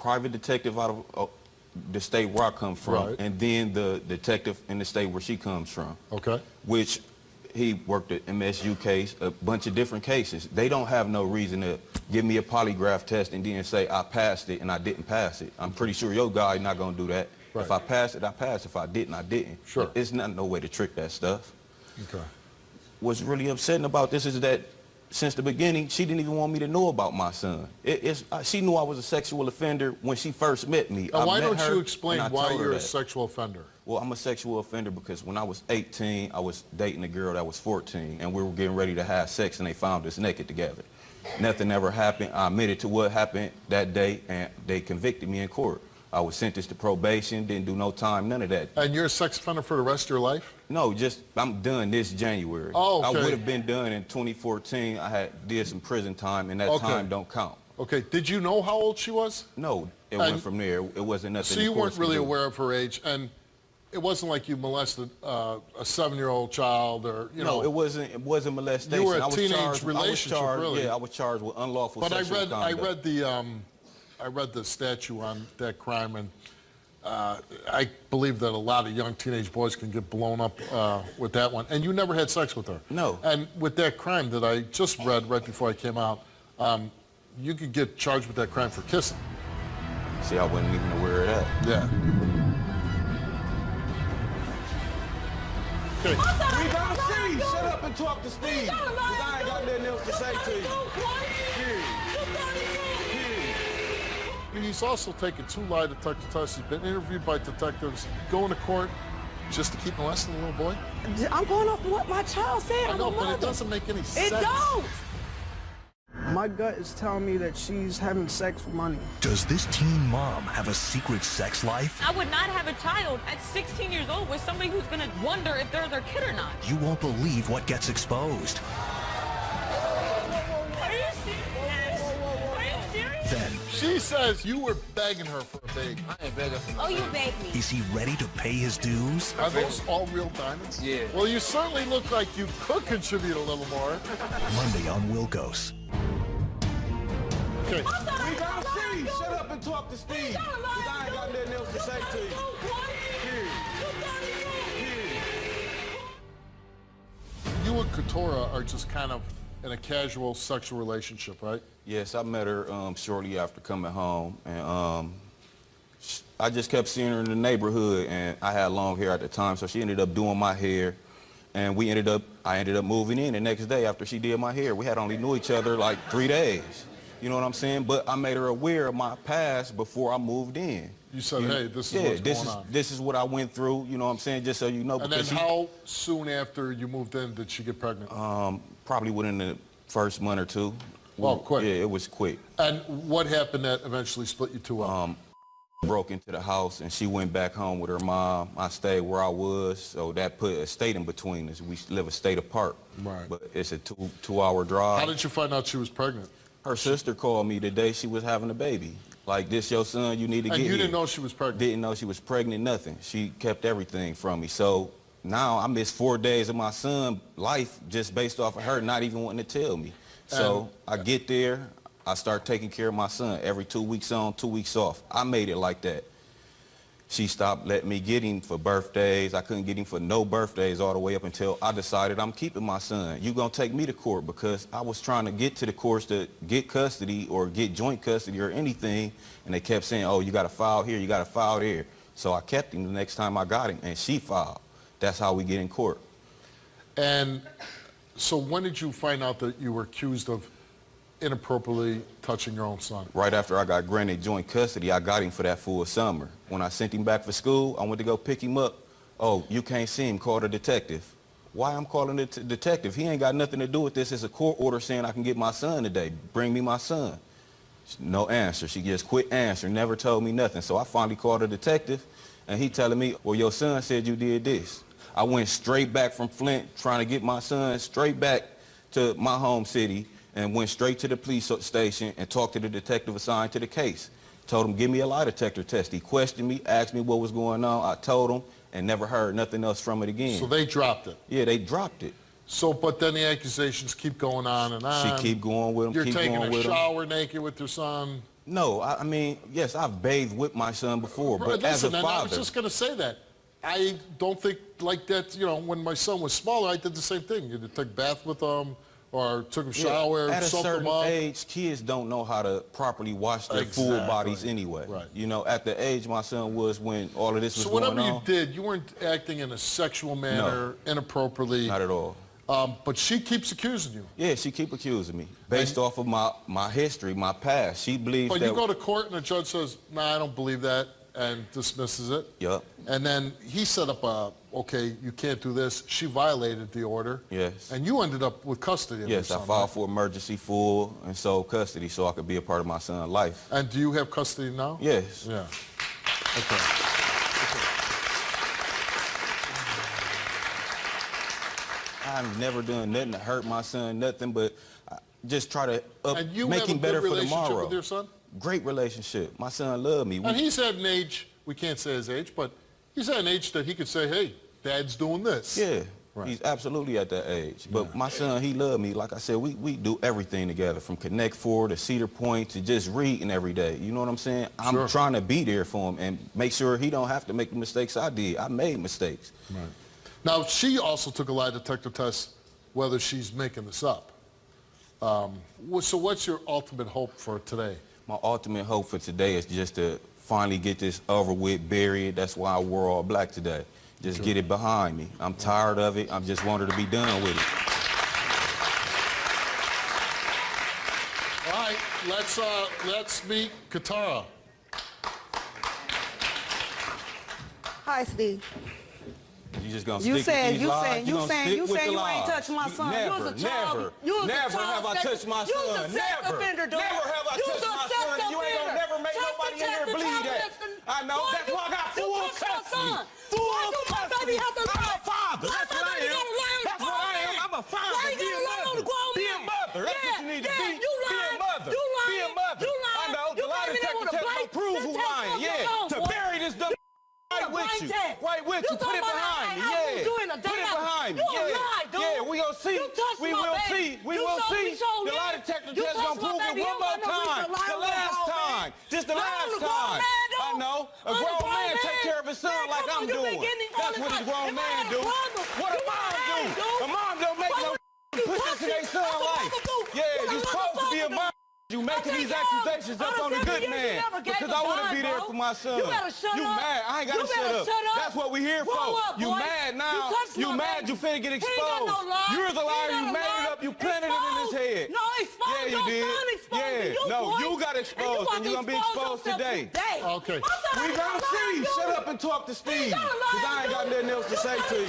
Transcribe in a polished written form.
private detective out of the state where I come from, Right. and then the detective in the state where she comes from. Okay. Which he worked at MSU case, a bunch of different cases. They don't have no reason to give me a polygraph test and then say I passed it and I didn't pass it. I'm pretty sure your guy not gonna do that. Right. If I passed it, I passed. If I didn't, I didn't. Sure. It's not no way to trick that stuff. Okay. What's really upsetting about this is that since the beginning, she didn't even want me to know about my son. She knew I was a sexual offender when she first met me. Now, why met don't her you explain and I why told her you're a that. sexual offender? Well, I'm a sexual offender because when I was 18, I was dating a girl that was 14, and we were getting ready to have sex, and they found us naked together. Nothing ever happened. I admitted to what happened that day, and they convicted me in court. I was sentenced to probation, didn't do no time, none of that. And you're a sex offender for the rest of your life? No, just I'm done this January. Oh, okay. I would have been done in 2014. I did some prison time, and that Okay. time don't count. Okay. Did you know how old she was? No, it went from there. It wasn't nothing. So you the weren't courts could really do. aware of her age, and it wasn't like you molested a 7-year-old child, or No, it wasn't molestation. You were a I was teenage charged, relationship, really. Yeah, I was charged with unlawful But sexual conduct. I read the statute on that crime, and I believe that a lot of young teenage boys can get blown up with that one. And you never had sex with her? No. And with that crime that I just read right before I came out, you could get charged with that crime for kissing. See, I wasn't even aware of that. Yeah. Okay. We gonna see. Shut up and talk to Steve. 'Cause I ain't got nothing else to say to you. He's also taken 2 lie detector tests. He's been interviewed by detectives. Going to court just to keep molesting a little boy? I'm going off what my child said. I know, I'm a but it mother. doesn't make any sense. It don't. My gut is telling me that she's having sex for money. Does this teen mom have a secret sex life? I would not have a child at 16 years old with somebody who's gonna wonder if they're their kid or not. You won't believe what gets exposed. Are you serious? Are you serious? Then, She says you were begging her for a baby. I ain't begging for Oh, you begged me. is he ready to pay his dues? Are those all real diamonds? Yeah. Well, you certainly look like you could contribute a little more. Monday on Wilkos. Okay. We gonna see. Shut up and talk to Steve. 'Cause I ain't got nothing else to say to you. You and Katora are just kind of in a casual sexual relationship, right? Yes, I met her shortly after coming home, and I just kept seeing her in the neighborhood, and I had long hair at the time, so she ended up doing my hair, and I ended up moving in the next day after she did my hair. We had only knew each other like 3 days. You know what I'm saying? But I made her aware of my past before I moved in. You said, hey, this is what's going on. This is what I went through, you know what I'm saying, just so you know. And then because how soon after you moved in did she get pregnant? probably within the first month or two. Oh, quick. Yeah, it was quick. And what happened that eventually split you two up? Broke into the house and she went back home with her mom. I stayed where I was, so that put a state in between us. We live a state apart. Right. But it's a two-hour drive. How did you find out she was pregnant? Her sister called me the day she was having a baby. Like, this your son, you need to get And you here. didn't know she was pregnant? Didn't know she was pregnant, nothing. She kept everything from me. So now I missed 4 days of my son's life just based off of her not even wanting to tell me. So I get there, I start taking care of my son every 2 weeks on, 2 weeks off. I made it like that. She stopped letting me get him for birthdays. I couldn't get him for no birthdays all the way up until I decided I'm keeping my son. You gonna take me to court, because I was trying to get to the courts to get custody or get joint custody or anything, and they kept saying, oh, you got to file here, you got to file there. So I kept him the next time I got him, and she filed. That's how we get in court. And so when did you find out that you were accused of inappropriately touching your own son? Right after I got granted joint custody, I got him for that full summer. When I sent him back for school, I went to go pick him up. Oh, you can't see him, call the detective. Why I'm calling the detective? He ain't got nothing to do with this. It's a court order saying I can get my son today. Bring me my son. No answer. She just quit answering, never told me nothing. So I finally called the detective, and he telling me, well, your son said you did this. I went straight back from Flint trying to get my son straight back to my home city, and went straight to the police station and talked to the detective assigned to the case. Told him, give me a lie detector test. He questioned me, asked me what was going on. I told him, and never heard nothing else from it again. So they dropped it? Yeah, they dropped it. So, but then the accusations keep going on and on. She keep going with him, You're keep taking going with a him. shower naked with your son. No, I mean, yes, I've bathed with my son before, Right, but as a listen, and I was father, just going to say that. I don't think like that, you know, when my son was smaller, I did the same thing. You took a bath with him or took him shower, at a soaked him certain up. age, kids don't know how to properly wash their full Exactly. bodies anyway. Right. You know, at the age my son was when all of this was So going whatever on. you did, you weren't acting in a sexual manner, inappropriately. Not at all. But she keeps accusing you. Yeah, she keep accusing me based off of my history, my past. She believes But that. you go to court and the judge says, "Nah, I don't believe that," and dismisses it. Yup. And then he set up okay, you can't do this. She violated the order. Yes. And you ended up with custody of your Yes, I son, filed right? for emergency full and sole custody so I could be a part of my son's life. And do you have custody now? Yes. Yeah. Okay. I've never done nothing to hurt my son, nothing but just try to And you make have him a better good for relationship tomorrow. with your son? Great relationship. My son loved me. And he's at an age, we can't say his age, but he's at an age that he could say, "Hey, Dad's doing this." Yeah, Right. he's absolutely at that age. But my son, he loved me. Like I said, we do everything together, from Connect Four to Cedar Point to just reading every day. You know what I'm saying? I'm Sure. trying to be there for him and make sure he don't have to make the mistakes I did. I made mistakes. Right. Now, she also took a lie detector test, whether she's making this up. So what's your ultimate hope for today? My ultimate hope for today is just to finally get this over with, bury it. That's why I wore all black today. Just get it behind me. I'm tired of it. I just wanted to be done with it. All right, let's meet Katara. Hi, Steve. You just gonna You stick said, with these you lies? saying, You you gonna saying, stick you with saying the you ain't lies? touched my son. Never, You was a child. never, You was a never child have I sex- touched my you was son. a sex Never, offender, dog. never have I You was touched a my sex son. You ain't gonna offender. never make Touch nobody the in here test, the believe child that. molesting. I know. Boy, That's why I got you full touched my custody. son. Full Why do my custody. baby have to I'm lie? a father. Why That's what my I baby am. gotta lie on the That's what I am. grown I'm a man? father. Why you Be a gotta lie on the mother. grown Be a man? mother. That's what you need to be. You Be a lying. mother. You lying. Be a mother. You lying. I know. You The lie came in there detector with a test blank gonna prove who test lying. on your Yeah. own, To boy. bury this dumb right with you. Right with you. Put it behind me. Yeah. Put it behind me. You a lie, dude. Yeah, we gonna see. You touched We my will baby. see. We You will showed- see. you showed The me. lie detector You test gonna touched my prove it baby. one You more got no reason time. to lie The on the last grown man. time. Just the Lie on last the grown time. man, I dude. know. A On the grown grown man man. take care of his son Man, like come I'm on, you been doing. getting all That's this what a time. grown If I man had a do. brother, What a you mom know do. what I A mom don't make no You push touched into their it. son That's what life. mother do. Yeah, What you a supposed to be a motherfucker mom. You making I these take accusations care up of on a 7 good years, you man never gave because a I want to dime, be there bro. for my son. You better shut You up. mad? I ain't You gotta better shut shut up. That's what we here Grow for. up, You boy. mad You now? touched You my mad? baby. You finna get He ain't got exposed. no lie. You're the He liar. ain't You got made no it lie. up. You planted it in his head. No, exposed. Yeah, you Your did. son exposed Yeah. to you, No, boy. you got And exposed, and about you to gonna be expose exposed yourself today. Okay. My son We ain't gonna got no lie, see. dude. Shut up and talk to He Steve, got a lie, because I ain't got dude. nothing else to say to you.